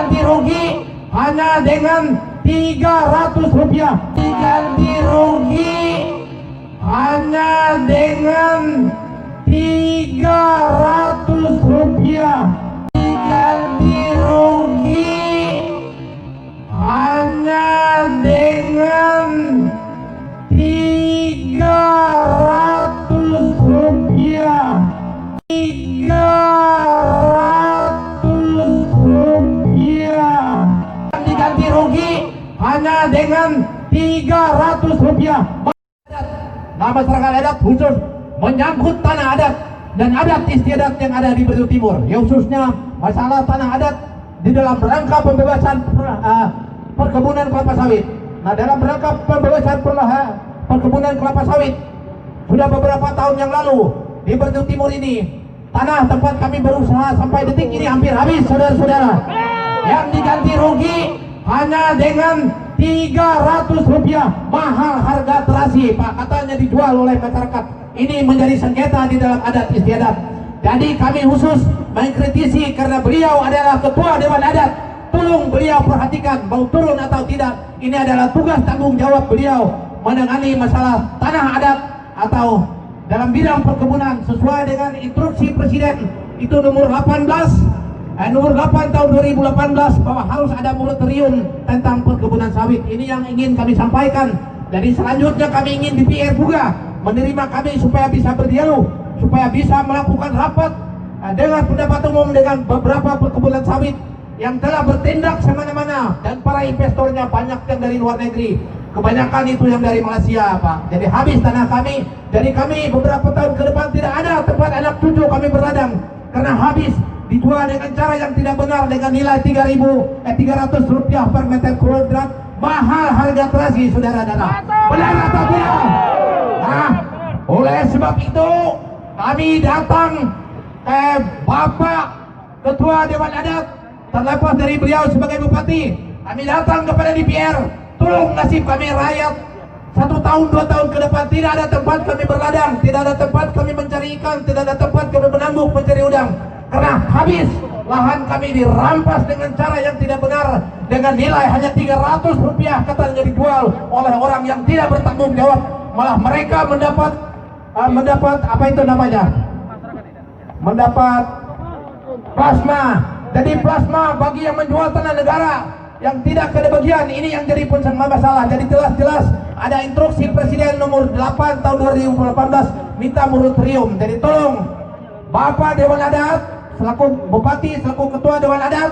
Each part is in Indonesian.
diganti rugi hanya dengan Rp300. Diganti rugi hanya dengan Rp300. Diganti rugi hanya dengan Rp300. Diganti rugi hanya dengan Rp300. Nah, masyarakat adat khusus menyangkut tanah adat dan adat istiadat yang ada di Batu Timur, khususnya masalah tanah adat di dalam rangka pembebasan perkebunan kelapa sawit. Nah, dalam rangka pembebasan perkebunan kelapa sawit sudah beberapa tahun yang lalu di Batu Timur ini, tanah tempat kami berusaha sampai detik ini hampir habis, saudara-saudara. Yang diganti rugi hanya dengan Rp300. Mahal harga terasi, Pak, katanya dijual oleh masyarakat. Ini menjadi sengketa di dalam adat istiadat. Jadi kami khusus mengkritisi karena beliau adalah ketua Dewan Adat. Tolong beliau perhatikan, mau turun atau tidak, ini adalah tugas tanggung jawab beliau menangani masalah tanah adat atau dalam bidang perkebunan sesuai dengan instruksi Presiden itu nomor 8 tahun 2018 bahwa harus ada moratorium tentang perkebunan sawit. Ini yang ingin kami sampaikan. Jadi selanjutnya kami ingin DPR juga menerima kami supaya bisa berdialog, supaya bisa melakukan rapat dengan pendapat umum dengan beberapa perkebunan sawit yang telah bertindak semana-mana dan para investornya banyak yang dari luar negeri. Kebanyakan itu yang dari Malaysia, Pak. Jadi habis tanah kami. Jadi kami beberapa tahun ke depan tidak ada tempat anak cucu kami berladang karena habis dijual dengan cara yang tidak benar dengan nilai Rp300 per meter kubik. Mahal harga terasi, saudara-saudara. Benar atau tidak? Nah, oleh sebab itu kami datang Bapak Ketua Dewan Adat, terlepas dari beliau sebagai Bupati, kami datang kepada DPR, tolong nasib kami rakyat 1 tahun 2 tahun ke depan tidak ada tempat kami berladang, tidak ada tempat kami mencari ikan, tidak ada tempat kami menambung mencari udang karena habis lahan kami dirampas dengan cara yang tidak benar dengan nilai hanya Rp300 katanya dijual oleh orang yang tidak bertanggung jawab. Malah mereka mendapat apa itu namanya, mendapat plasma. Jadi plasma bagi yang menjual tanah negara yang tidak kebagian, ini yang jadi masalah. Jadi jelas-jelas ada instruksi Presiden nomor 8 tahun 2018 minta moratorium. Jadi tolong Bapak Dewan Adat selaku Bupati, selaku Ketua Dewan Adat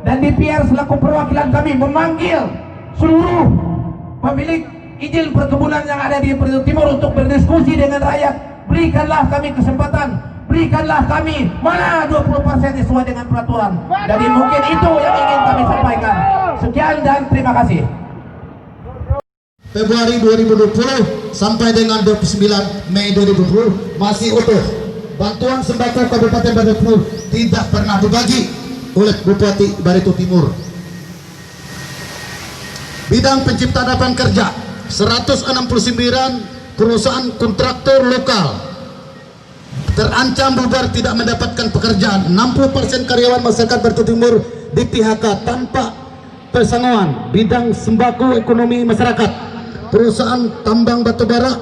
dan DPR selaku perwakilan kami memanggil seluruh pemilik izin perkebunan yang ada di Batu Timur untuk berdiskusi dengan rakyat. Berikanlah kami kesempatan, berikanlah kami mana 20% sesuai dengan peraturan. Jadi mungkin itu yang ingin kami sampaikan. Sekian dan terima kasih. Februari 2020 sampai dengan 29 Mei 2020 masih utuh. Bantuan sembako Kabupaten Batu Timur tidak pernah dibagi oleh Bupati Batu Timur. Bidang penciptaan lapangan kerja 169 perusahaan kontraktor lokal terancam bubar, tidak mendapatkan pekerjaan. 60% karyawan masyarakat Batu Timur di PHK tanpa pesangon. Bidang sembako ekonomi masyarakat, perusahaan tambang batubara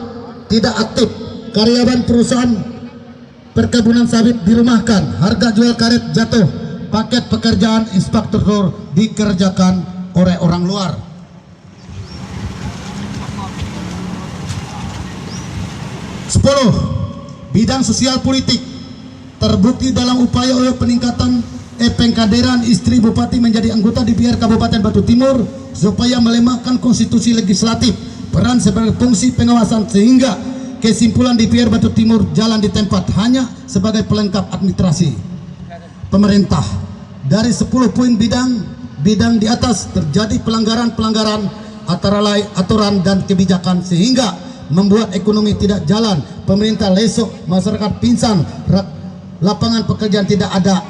tidak aktif. Karyawan perusahaan perkebunan sawit dirumahkan. Harga jual karet jatuh. Paket pekerjaan inspektur dikerjakan oleh orang luar. Bidang sosial politik terbukti dalam upaya peningkatan pengkaderan istri Bupati menjadi anggota DPR Kabupaten Batu Timur supaya melemahkan konstitusi legislatif, peran sebagai fungsi pengawasan sehingga kesimpulan DPR Batu Timur jalan di tempat hanya sebagai pelengkap administrasi pemerintah. Dari 10 poin bidang di atas terjadi pelanggaran antara lain aturan dan kebijakan sehingga membuat ekonomi tidak jalan, pemerintah lesok, masyarakat pingsan, lapangan pekerjaan tidak ada,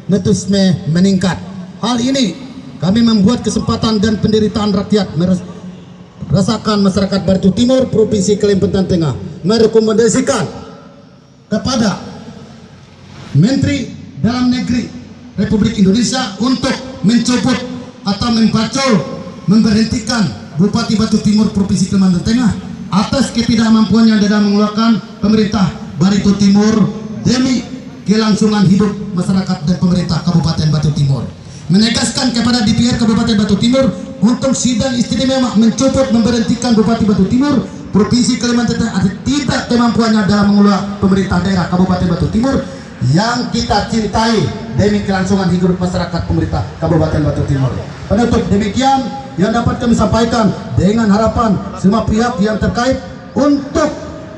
netusme meningkat. Hal ini kami membuat kesempatan dan penderitaan rakyat merasakan. Masyarakat Batu Timur Provinsi Kalimantan Tengah merekomendasikan kepada Menteri Dalam Negeri Republik Indonesia untuk mencopot atau membacol, memberhentikan Bupati Batu Timur Provinsi Kalimantan Tengah atas ketidakmampuannya dalam mengeluarkan pemerintah Barito Timur demi kelangsungan hidup masyarakat dan pemerintah Kabupaten Batu Timur. Menegaskan kepada DPR Kabupaten Batu Timur untuk sidang istimewa mencopot memberhentikan Bupati Batu Timur Provinsi Kalimantan Tengah atas tidak kemampuannya dalam mengelola pemerintah daerah Kabupaten Batu Timur yang kita cintai demi kelangsungan hidup masyarakat pemerintah Kabupaten Batu Timur. Penutup demikian yang dapat kami sampaikan dengan harapan semua pihak yang terkait untuk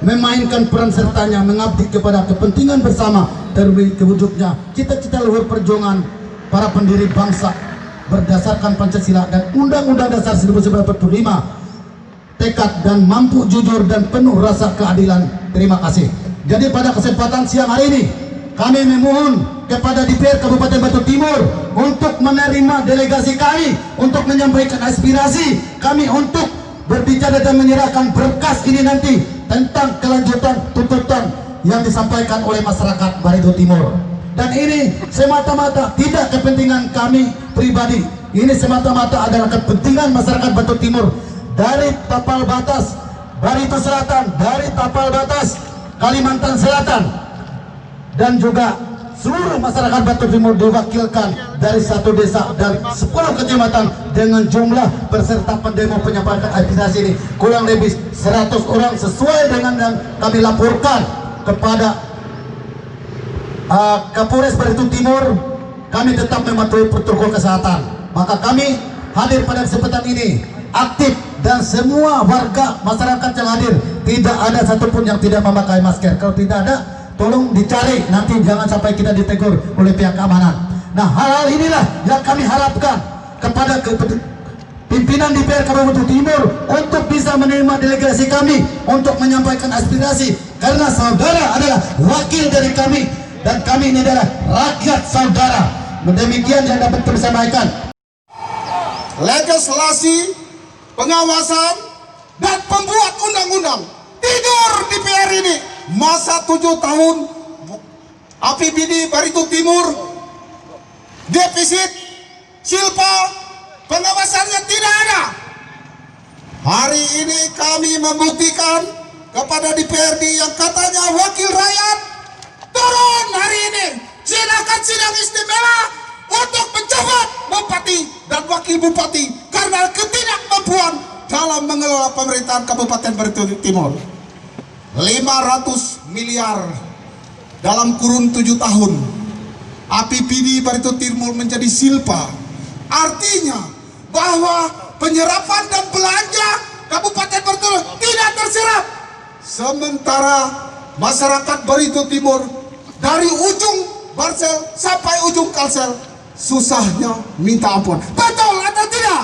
memainkan peran sertanya mengabdi kepada kepentingan bersama terwujudnya cita-cita luhur perjuangan para pendiri bangsa berdasarkan Pancasila dan Undang-Undang Dasar 1945, tekad dan mampu jujur dan penuh rasa keadilan. Terima kasih. Jadi pada kesempatan siang hari ini kami memohon kepada DPR Kabupaten Batu Timur untuk menerima delegasi kami untuk menyampaikan aspirasi kami untuk berbicara dan menyerahkan berkas ini nanti tentang kelanjutan tuntutan yang disampaikan oleh masyarakat Barito Timur. Dan ini semata-mata tidak kepentingan kami pribadi, ini semata-mata adalah kepentingan masyarakat Batu Timur dari tapal batas Barito Selatan, dari tapal batas Kalimantan Selatan, dan juga seluruh masyarakat Batu Timur diwakilkan dari satu desa dan 10 kecamatan dengan jumlah peserta pendemo penyampaian aspirasi ini kurang lebih 100 orang sesuai dengan yang kami laporkan kepada Kapolres Barito Timur. Kami tetap mematuhi protokol kesehatan, maka kami hadir pada kesempatan ini aktif dan semua warga masyarakat yang hadir tidak ada satupun yang tidak memakai masker. Kalau tidak ada, tolong dicari, nanti jangan sampai kita ditegur oleh pihak keamanan. Nah, hal-hal inilah yang kami harapkan kepada pimpinan DPR Kabupaten Timur untuk bisa menerima delegasi kami untuk menyampaikan aspirasi, karena saudara adalah wakil dari kami dan kami ini adalah rakyat saudara. Demikian yang dapat kami sampaikan. Legislasi, pengawasan, dan pembuat undang-undang tidur DPR ini masa 7 tahun APBD Barito Timur defisit silpa pengawasannya tidak ada. Hari ini kami membuktikan kepada DPRD yang katanya wakil rakyat turun hari ini, silakan sidang istimewa untuk mencopot bupati dan wakil bupati karena ketidakmampuan dalam mengelola pemerintahan Kabupaten Barito Timur. 500 miliar dalam kurun 7 tahun APBD Barito Timur menjadi silpa. Artinya bahwa penyerapan dan belanja Kabupaten Barito tidak terserap, sementara masyarakat Barito Timur dari ujung Barsel sampai ujung Kalsel susahnya minta ampun. Betul atau tidak?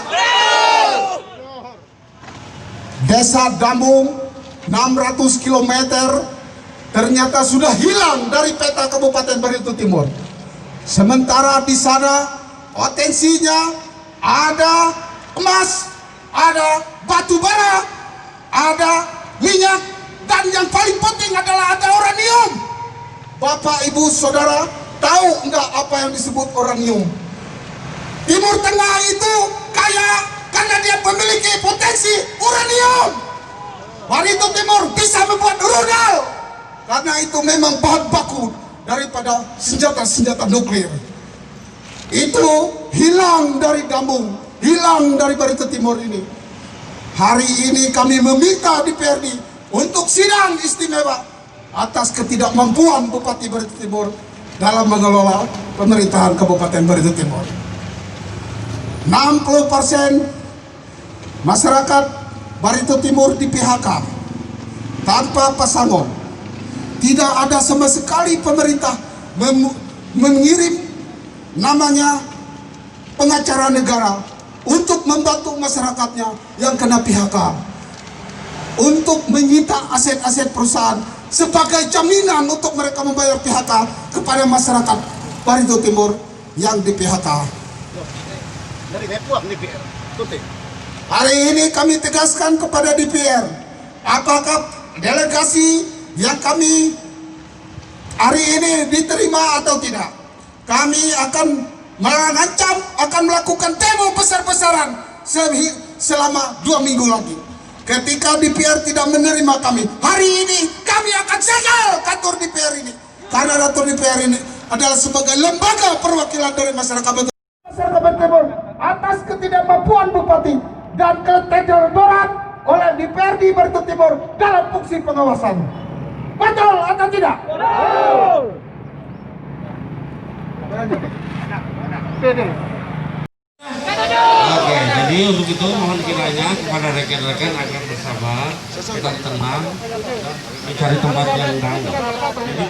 Desa Dambung 600 km ternyata sudah hilang dari peta Kabupaten Barito Timur. Sementara di sana potensinya ada emas, ada batu bara, ada minyak, dan yang paling penting adalah ada uranium. Bapak, Ibu, Saudara, tahu enggak apa yang disebut uranium? Timur Tengah itu kaya karena dia memiliki potensi uranium. Barito Timur bisa membuat rudal karena itu memang bahan baku daripada senjata-senjata nuklir. Itu hilang dari Dambung, hilang dari Barito Timur ini. Hari ini kami meminta DPRD untuk sidang istimewa atas ketidakmampuan Bupati Barito Timur dalam mengelola pemerintahan Kabupaten Barito Timur. 60% masyarakat Barito Timur di PHK tanpa pesangon. Tidak ada sama sekali pemerintah mengirim namanya pengacara negara untuk membantu masyarakatnya yang kena PHK, untuk menyita aset-aset perusahaan sebagai jaminan untuk mereka membayar PHK kepada masyarakat Barito Timur yang di PHK. Hari ini kami tegaskan kepada DPR, apakah delegasi yang kami hari ini diterima atau tidak. Kami akan mengancam akan melakukan demo besar-besaran selama 2 minggu lagi. Ketika DPR tidak menerima kami, hari ini kami akan segel kantor DPR ini. Karena kantor DPR ini adalah sebagai lembaga perwakilan dari masyarakat Kabupaten Timur atas ketidakmampuan Bupati dan ketidakdoran oleh DPRD Batu Timur dalam fungsi pengawasan. Betul atau tidak? Betul. Oke, jadi untuk itu mohon kiranya kepada rekan-rekan agar bersabar, kita tenang, mencari tempat yang damai. Jadi